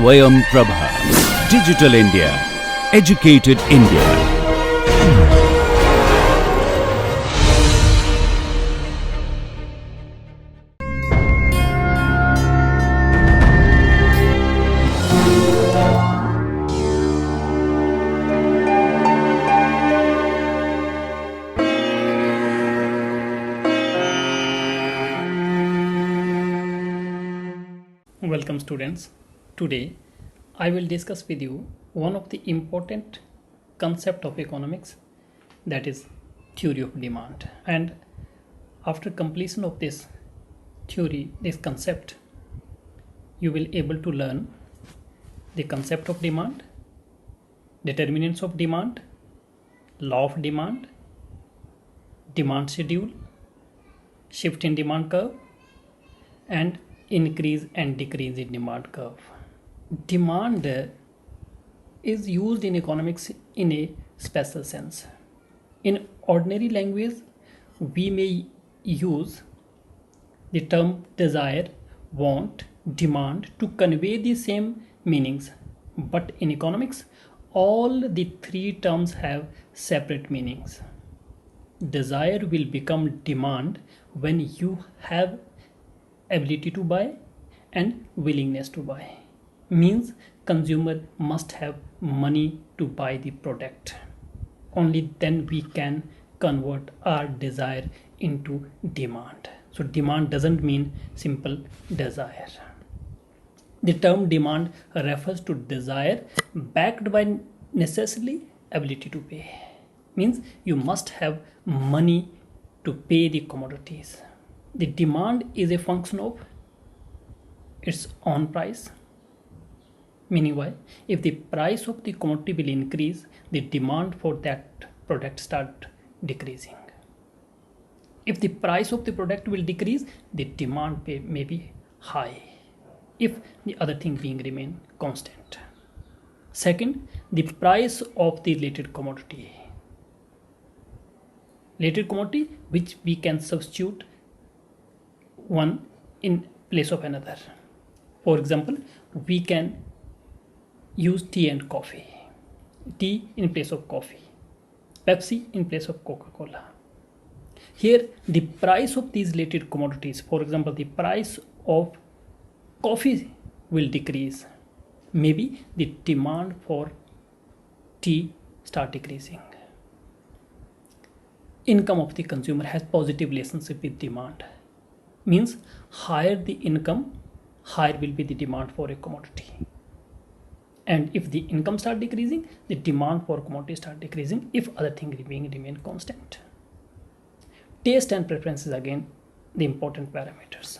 Swayam Prabha. Digital India. Educated India. Welcome students. Today I will discuss with you one of the important concept of economics, that is theory of demand. And after completion of this theory, this concept, you will able to learn the concept of demand, determinants of demand, law of demand, demand schedule, shift in demand curve, and increase and decrease in demand curve. Demand is used in economics in a special sense. In ordinary language, we may use the term desire, want, demand to convey the same meanings. But in economics, all the three terms have separate meanings. Desire will become demand when you have ability to buy and willingness to buy. Means consumer must have money to buy the product. Only then we can convert our desire into demand. So demand doesn't mean simple desire. The term demand refers to desire backed by necessarily ability to pay. Means you must have money to pay the commodities. The demand is a function of its own price. Meaning why? If the price of the commodity will increase, the demand for that product start decreasing. If the price of the product will decrease, the demand may be high, if the other thing being remain constant. Second, the price of the related commodity. Related commodity which we can substitute one in place of another. For example, we can use tea and coffee. Tea in place of coffee. Pepsi in place of Coca-Cola. Here the price of these related commodities, for example, the price of coffee will decrease. Maybe the demand for tea start decreasing. Income of the consumer has positive relationship with demand. Means higher the income, higher will be the demand for a commodity. And if the income start decreasing, the demand for commodity start decreasing if other things remain constant. Taste and preferences again the important parameters.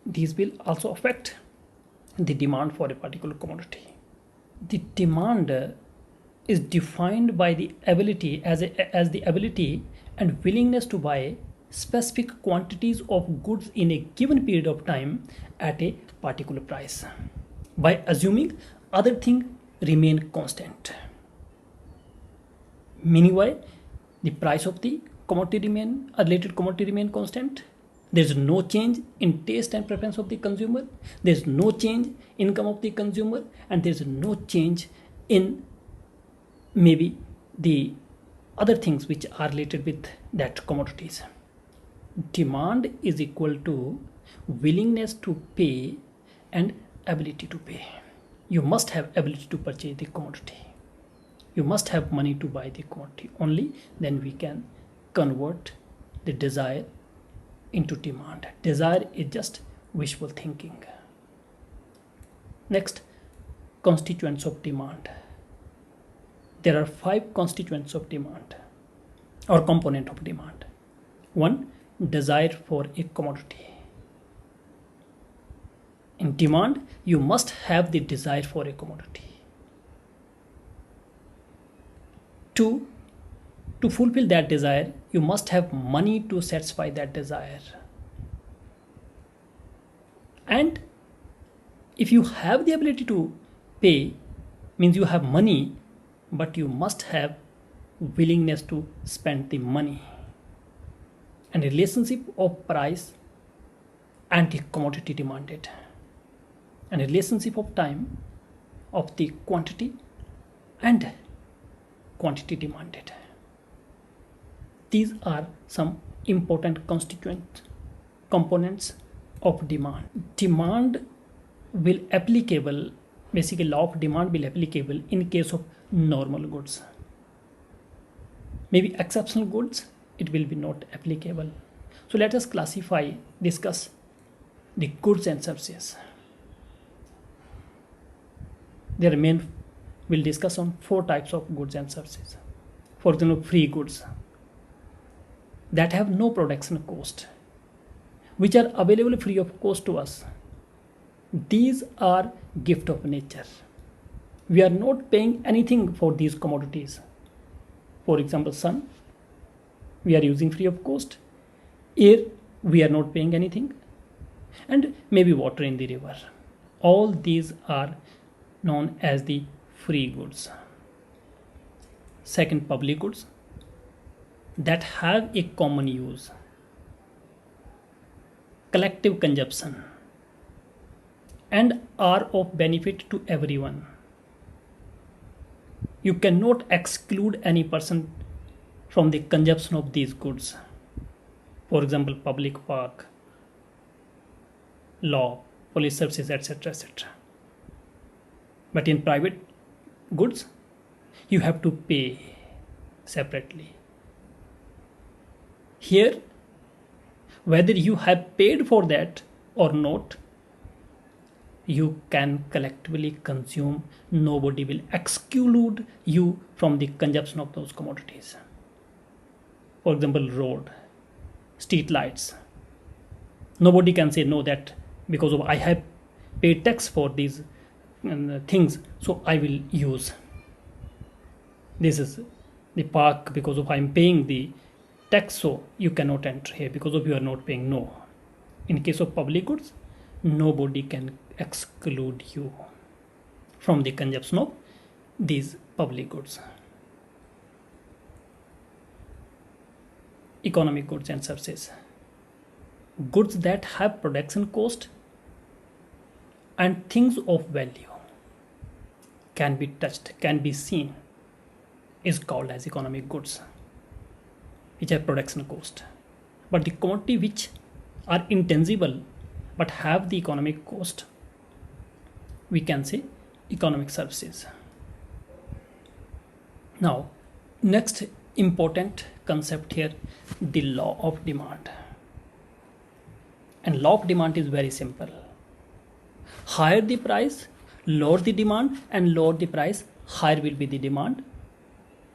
These will also affect the demand for a particular commodity. The demand is defined by the ability as the ability and willingness to buy specific quantities of goods in a given period of time at a particular price, by assuming other things remain constant. Meaning why? The price of the commodity related commodity remain constant. There is no change in taste and preference of the consumer. There is no change in income of the consumer, and there is no change in maybe the other things which are related with that commodities. Demand is equal to willingness to pay and ability to pay. You must have ability to purchase the commodity. You must have money to buy the commodity. Only then we can convert the desire into demand. Desire is just wishful thinking. Next, constituents of demand. There are 5 constituents of demand or component of demand. 1. Desire for a commodity. In demand, you must have the desire for a commodity. 2. To fulfill that desire, you must have money to satisfy that desire. And if you have the ability to pay, means you have money, but you must have willingness to spend the money. And relationship of price and the commodity demanded. and relationship of time of the quantity and quantity demanded. These are some important constituent components of demand. Demand will applicable, basically law of demand will applicable in case of normal goods. Maybe exceptional goods, it will be not applicable. So let us discuss the goods and services. We'll discuss on 4 types of goods and services. For example, free goods that have no production cost, which are available free of cost to us. These are gift of nature. We are not paying anything for these commodities. For example, sun, we are using free of cost. Air, we are not paying anything. And maybe water in the river. All these are known as the free goods. Second, public goods that have a common use, collective consumption, and are of benefit to everyone. You cannot exclude any person from the consumption of these goods. For example, public park, law, police services, etc., etc. But in private goods, you have to pay separately. Here, whether you have paid for that or not, you can collectively consume. Nobody will exclude you from the consumption of those commodities. For example, road, street lights. Nobody can say no, that because of I have paid tax for these things, so I will use. This is the park because of I am paying the tax, so you cannot enter here because of you are not paying. No. In case of public goods, nobody can exclude you from the consumption of these public goods. Economic goods and services. Goods that have production cost and things of value can be touched, can be seen, is called as economic goods, which have production cost. But the commodity which are intangible but have the economic cost, we can say economic services. Now, next important concept here, the law of demand. And law of demand is very simple. Higher the price, lower the demand, and lower the price, higher will be the demand,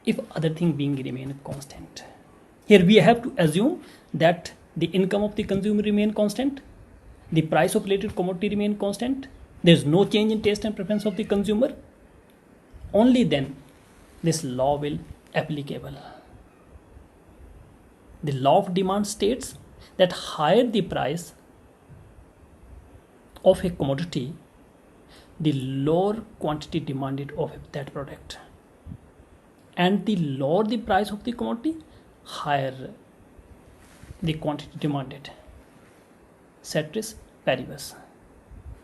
if other thing being remain constant. Here we have to assume that the income of the consumer remain constant, the price of related commodity remain constant, there is no change in taste and preference of the consumer. Only then this law will applicable. The law of demand states that higher the price of a commodity, the lower quantity demanded of that product, and the lower the price of the commodity, higher the quantity demanded. Ceteris paribus,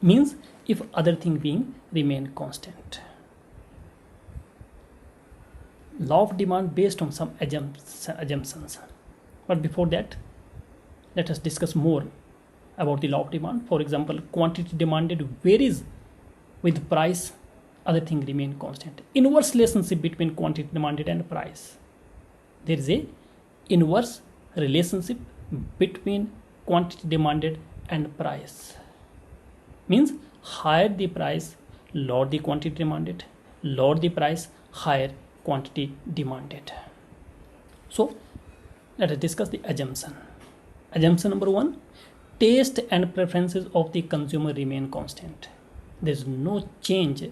means if other thing being remain constant. Law of demand based on some assumptions. But before that, let us discuss more about the law of demand. For example, quantity demanded varies with price, other thing remain constant. Inverse relationship between quantity demanded and price. There is a inverse relationship between quantity demanded and price. Means higher the price, lower the quantity demanded, lower the price, higher quantity demanded. So let us discuss the assumption. Assumption number 1, taste and preferences of the consumer remain constant. There is no change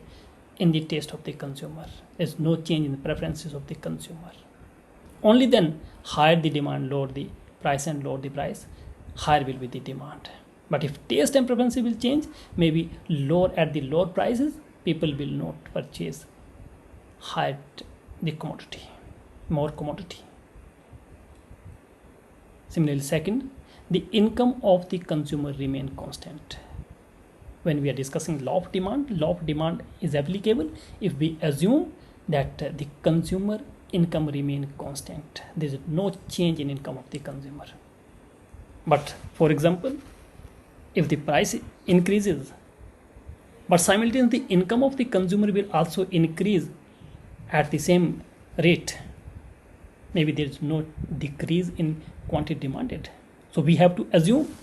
in the taste of the consumer. There is no change in the preferences of the consumer. Only then higher the demand, lower the price, and lower the price, higher will be the demand. But if taste and preferences will change, maybe lower at the lower prices, people will not purchase higher the commodity, more commodity. Similarly, second, the income of the consumer remain constant. when we are discussing law of demand is applicable if we assume that the consumer income remain constant. There is no change in income of the consumer. But for example, if the price increases, but simultaneously the income of the consumer will also increase at the same rate, maybe there is no decrease in quantity demanded. So we have to assume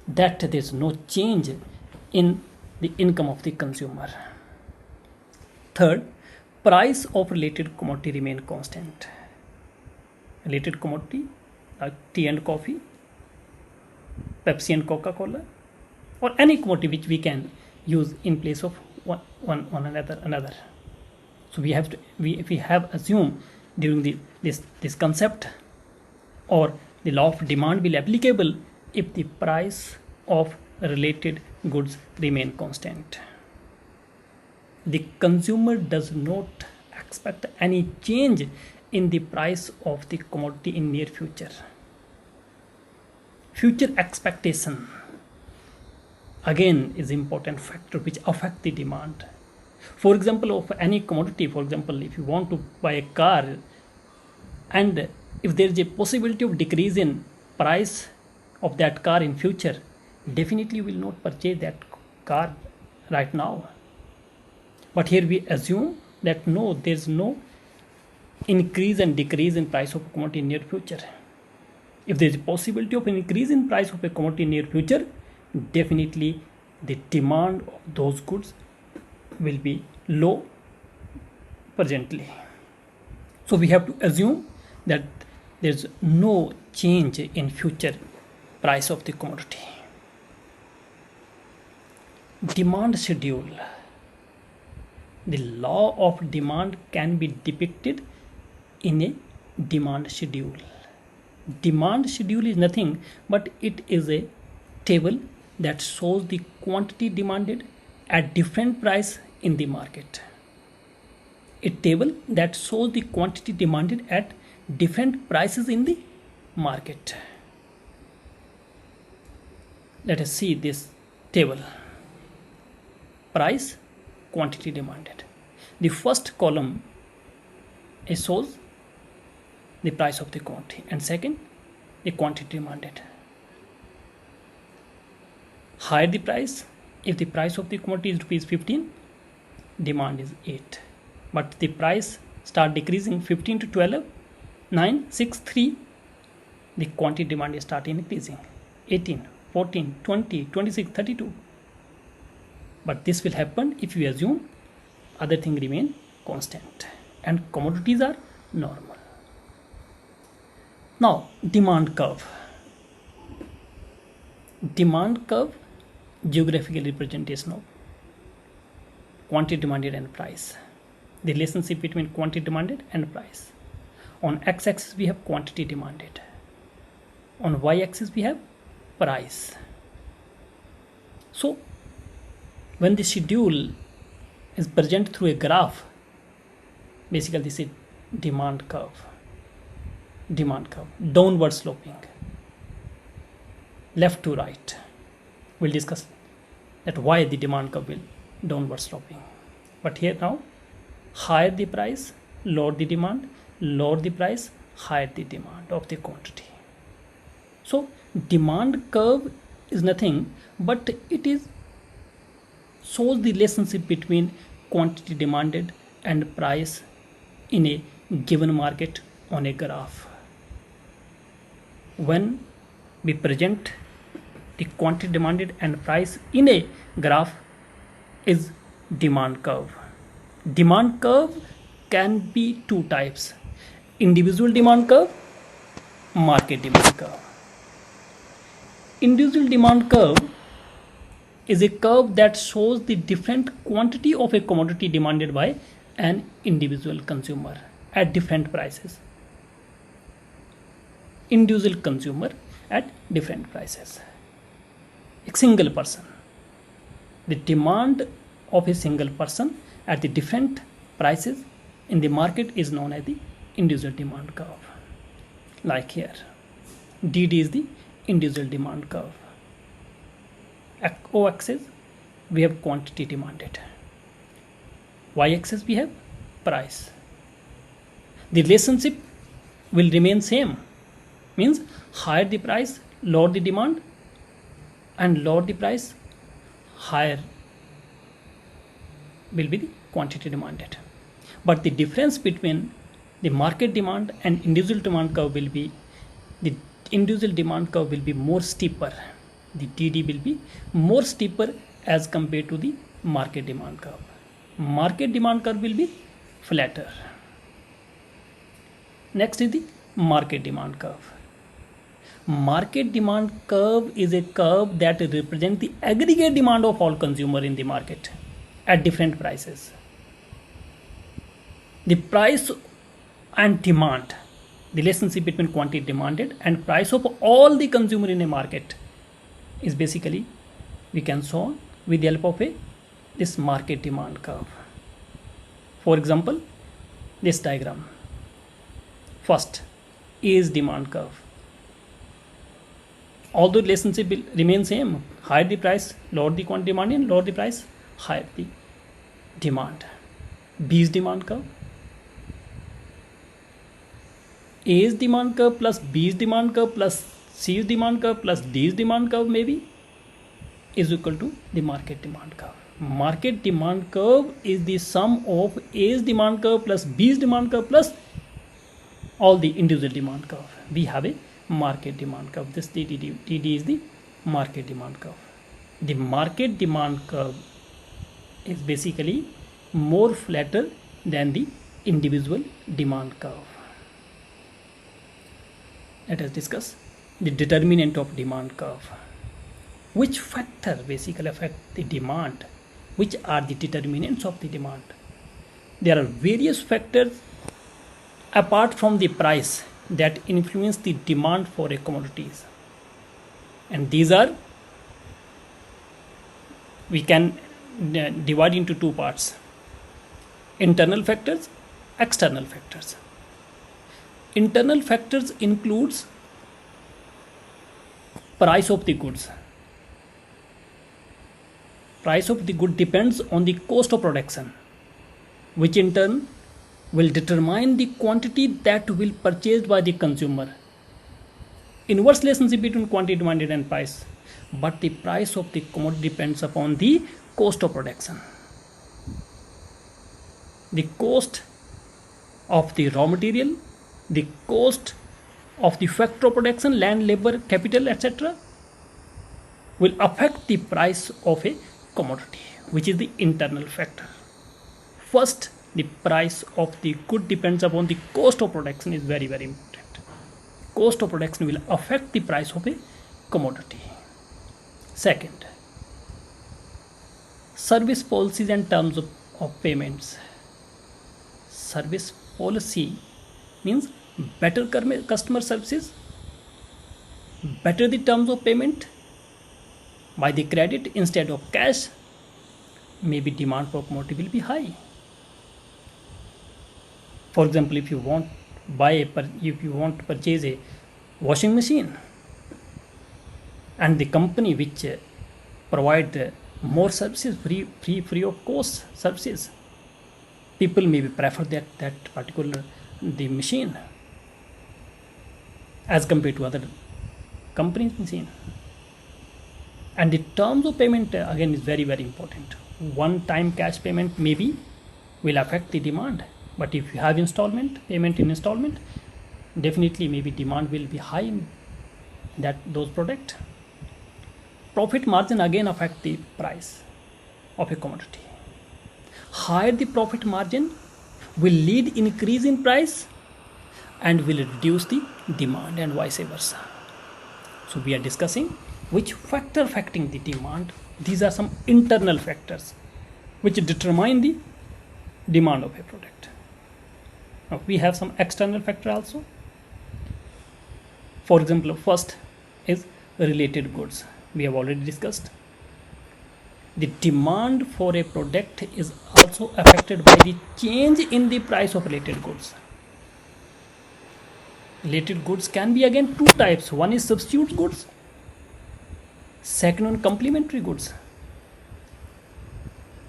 that there is no change in the income of the consumer. Third, price of related commodity remain constant. Related commodity like tea and coffee, Pepsi and Coca-Cola, or any commodity which we can use in place of one another. So we have to if we have assumed during this concept, or the law of demand will applicable if the price of related goods remain constant. The consumer does not expect any change in the price of the commodity in near future. Future expectation again is important factor which affect the demand. For example, of any commodity, for example, if you want to buy a car, and if there is a possibility of decrease in price of that car in future, definitely you will not purchase that car right now. But here we assume that no, there is no increase and decrease in price of a commodity in near future. If there is a possibility of an increase in price of a commodity in near future, definitely the demand of those goods will be low presently. So we have to assume that there is no change in future price of the commodity. Demand schedule. The law of demand can be depicted in a demand schedule. Demand schedule is nothing but it is a table that shows the quantity demanded at different price in the market. A table that shows the quantity demanded at different prices in the market. Let us see this table. Price, quantity demanded. The first column shows the price of the quantity, and second, the quantity demanded. Higher the price, if the price of the commodity is rupees 15, demand is 8. But the price start decreasing 15 to 12, 9, 6, 3, the quantity demand is start increasing 18, 14, 20, 26, 32. But this will happen if you assume other things remain constant and commodities are normal. Now, demand curve. Demand curve, geographical representation of quantity demanded and price. The relationship between quantity demanded and price. On x-axis we have quantity demanded. On y-axis we have price. So when the schedule is present through a graph, basically this is demand curve. Demand curve, downward sloping, left to right. We'll discuss that why the demand curve will downward sloping. But here now, higher the price, lower the demand, lower the price, higher the demand of the quantity. So demand curve is nothing but it is shows the relationship between quantity demanded and price in a given market on a graph. When we present the quantity demanded and price in a graph is demand curve. Demand curve can be two types: individual demand curve, market demand curve. Individual demand curve is a curve that shows the different quantity of a commodity demanded by an individual consumer at different prices. Individual consumer at different prices. A single person. The demand of a single person at the different prices in the market is known as the individual demand curve. Like here, DD is the individual demand curve. O-axis we have quantity demanded. Y-axis we have price. The relationship will remain same, means higher the price, lower the demand, and lower the price, higher will be the quantity demanded. But the difference between the market demand and individual demand curve will be, the individual demand curve will be more steeper. The TD will be more steeper as compared to the market demand curve. Market demand curve will be flatter. Next is the market demand curve. Market demand curve is a curve that represents the aggregate demand of all consumers in the market at different prices. The price and demand, the relationship between quantity demanded and price of all the consumer in a market is basically, we can show with the help of this market demand curve. For example, this diagram. First is demand curve. Although relationship will remain same, higher the price, lower the quantity demand, and lower the price, higher the demand. B is demand curve. A's demand curve plus B's demand curve plus C's demand curve plus D's demand curve maybe is equal to the market demand curve. Market demand curve is the sum of A's demand curve plus B's demand curve plus all the individual demand curve. We have a market demand curve. This TD is the market demand curve. The market demand curve is basically more flatter than the individual demand curve. Let us discuss the determinant of demand curve. Which factor basically affect the demand? Which are the determinants of the demand? There are various factors apart from the price that influence the demand for a commodities, and these are, we can divide into two parts: internal factors, external factors. Internal factors includes price of the goods. Price of the good depends on the cost of production, which in turn will determine the quantity that will be purchased by the consumer. Inverse relationship between quantity demanded and price, but the price of the commodity depends upon the cost of production. The cost of the raw material, the cost of the factor of production, land, labor, capital, etc., will affect the price of a commodity, which is the internal factor. First, the price of the good depends upon the cost of production is very, very important. Cost of production will affect the price of a commodity. Second, service policies and terms of payments. Service policy means better customer services, better the terms of payment by the credit instead of cash, maybe demand for commodity will be high. For example, if you want to purchase a washing machine, and the company which provide more services, free of cost services, people maybe prefer that particular the machine as compared to other companies' machine. And the terms of payment again is very, very important. One time cash payment maybe will affect the demand, but if you have payment in installment, definitely maybe demand will be high in those product. Profit margin again affect the price of a commodity. Higher the profit margin will lead increase in price and will reduce the demand, and vice versa. So we are discussing which factor affecting the demand. These are some internal factors which determine the demand of a product. Now we have some external factor also. For example, first is related goods. We have already discussed. The demand for a product is also affected by the change in the price of related goods. Related goods can be again two types. One is substitute goods, second one complementary goods.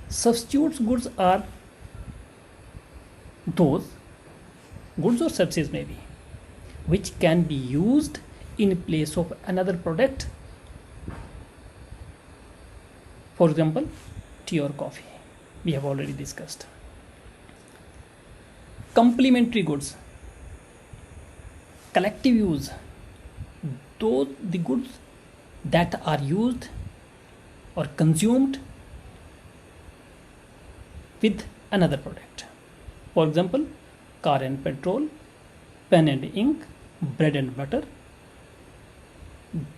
Substitutes goods are those goods or services maybe which can be used in place of another product. For example, tea or coffee, we have already discussed. Complementary goods, collective use, those the goods that are used or consumed with another product. For example, car and petrol, pen and ink, bread and butter.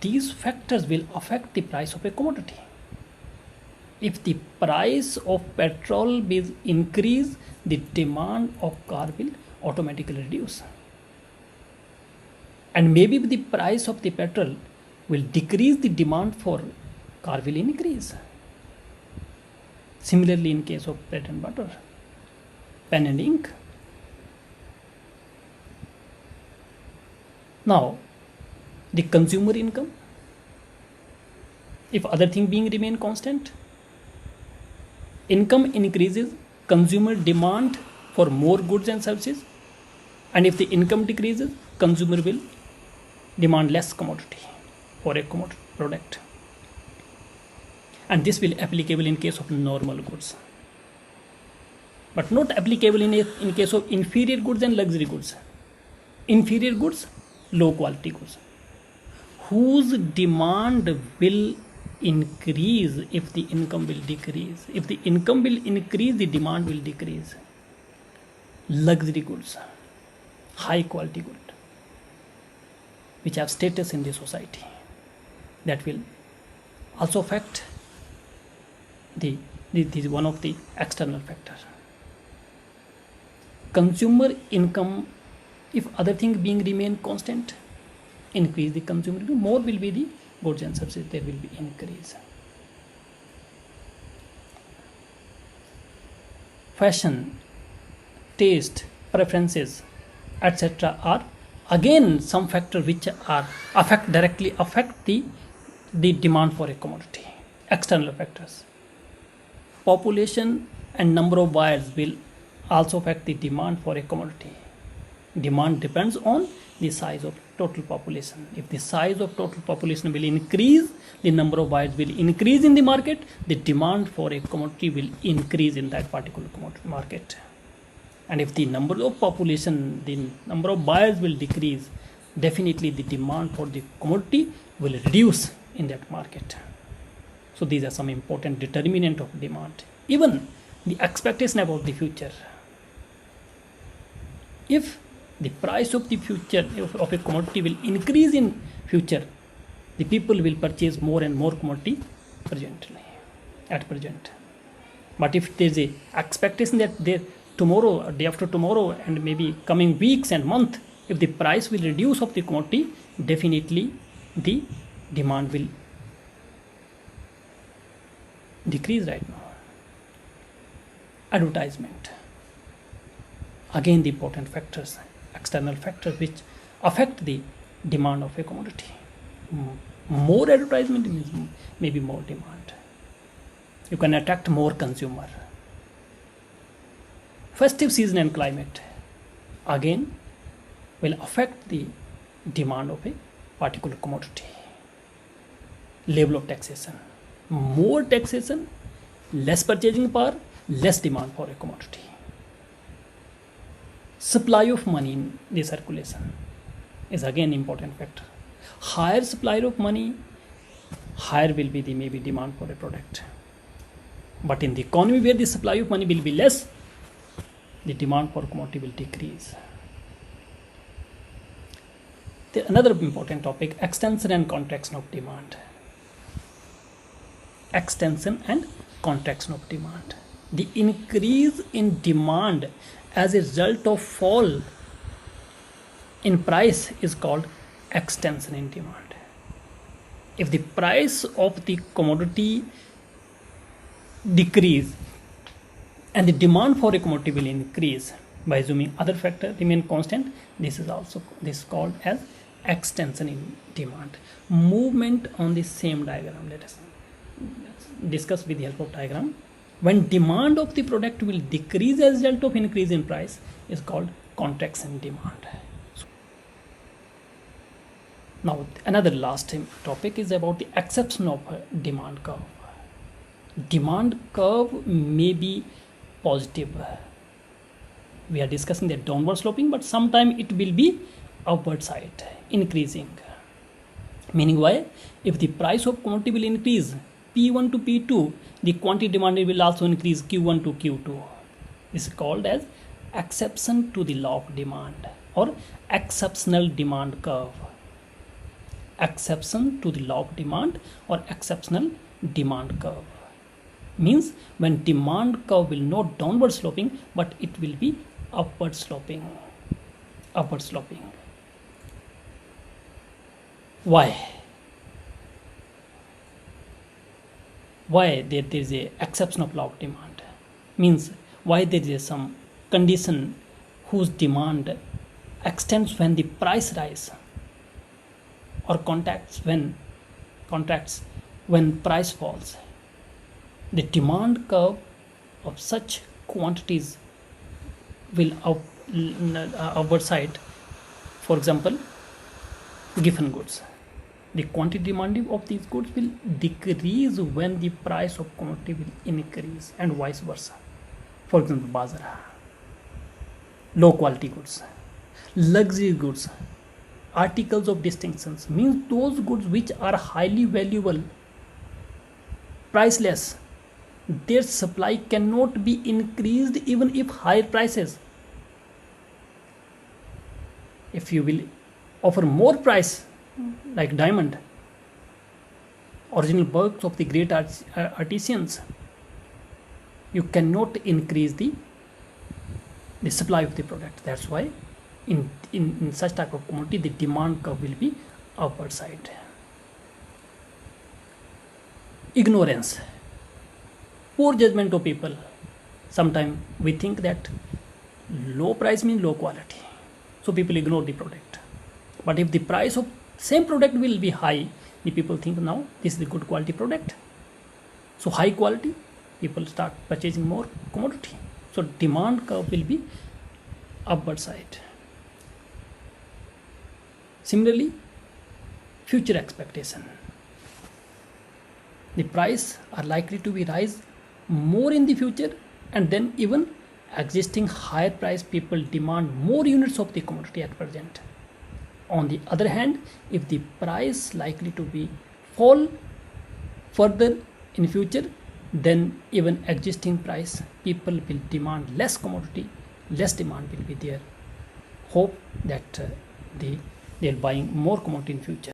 These factors will affect the price of a commodity. If the price of petrol will increase, the demand of car will automatically reduce. And maybe the price of the petrol will decrease, the demand for car will increase. Similarly, in case of bread and butter, pen and ink. Now, the consumer income, if other thing being remain constant, income increases, consumer demand for more goods and services, and if the income decreases, consumer will demand less commodity for a commodity product. And this will applicable in case of normal goods, but not applicable in case of inferior goods and luxury goods. Inferior goods, low quality goods, whose demand will increase if the income will decrease. If the income will increase, the demand will decrease. Luxury goods, high quality good, which have status in the society, that will also affect the one of the external factors. Consumer income, if other things being remain constant, increase the consumer income, more will be the goods and services, there will be increase. Fashion, taste, preferences, etc. are again some factors which are directly affect the demand for a commodity. External factors. Population and number of buyers will also affect the demand for a commodity. Demand depends on the size of total population. If the size of total population will increase, the number of buyers will increase in the market, the demand for a commodity will increase in that particular commodity market. And if the number of population, the number of buyers will decrease, definitely the demand for the commodity will reduce in that market. So these are some important determinant of demand. Even the expectation about the future. If the price of the future of a commodity will increase in future, the people will purchase more and more commodity at present. But if there is a expectation that there tomorrow or day after tomorrow and maybe coming weeks and month, if the price will reduce of the commodity, definitely the demand will decrease right now. Advertisement, again the important factors, external factors which affect the demand of a commodity. More advertisement means maybe more demand. You can attract more consumer. Festive season and climate again will affect the demand of a particular commodity. Level of taxation, more taxation, less purchasing power, less demand for a commodity. Supply of money in the circulation is again important factor. Higher supply of money, higher will be the maybe demand for a product. But in the economy where the supply of money will be less, the demand for commodity will decrease. Another important topic, extension and contraction of demand. Extension and contraction of demand. The increase in demand as a result of fall in price is called extension in demand. If the price of the commodity decrease and the demand for a commodity will increase, by assuming other factor remain constant, this is called as extension in demand. Movement on the same diagram. Let us discuss with the help of diagram. When demand of the product will decrease as a result of increase in price is called contraction demand. Now another last topic is about the exception of demand curve. Demand curve may be positive. We are discussing the downward sloping, but sometime it will be upward side increasing. Meaning why? If the price of commodity will increase P1 to P2, the quantity demanded will also increase Q1 to Q2. This is called as exception to the law of demand or exceptional demand curve. Exception to the law of demand or exceptional demand curve means when demand curve will not downward sloping, but it will be upward sloping. Upward sloping. Why? Why there is a exception of law of demand? Means why there is some condition whose demand extends when the price rise or contracts when price falls. The demand curve of such quantities will upward side. For example, given goods, the quantity demanded of these goods will decrease when the price of commodity will increase, and vice versa. For example, bazar, low quality goods, luxury goods, articles of distinctions means those goods which are highly valuable, priceless. Their supply cannot be increased even if higher prices. If you will offer more price, like diamond, original works of the great artisans, you cannot increase the supply of the product. That's why in such type of commodity the demand curve will be upward side. Ignorance, poor judgment of people. Sometimes we think that low price means low quality, so people ignore the product. But if the price of same product will be high, the people think now this is a good quality product, so high quality, people start purchasing more commodity. So demand curve will be upward side. Similarly, future expectation, the price are likely to be rise more in the future, and then even existing higher price people demand more units of the commodity at present. On the other hand, if the price likely to be fall further in future, then even existing price people will demand less commodity, less demand will be there. Hope that they're buying more commodity in future.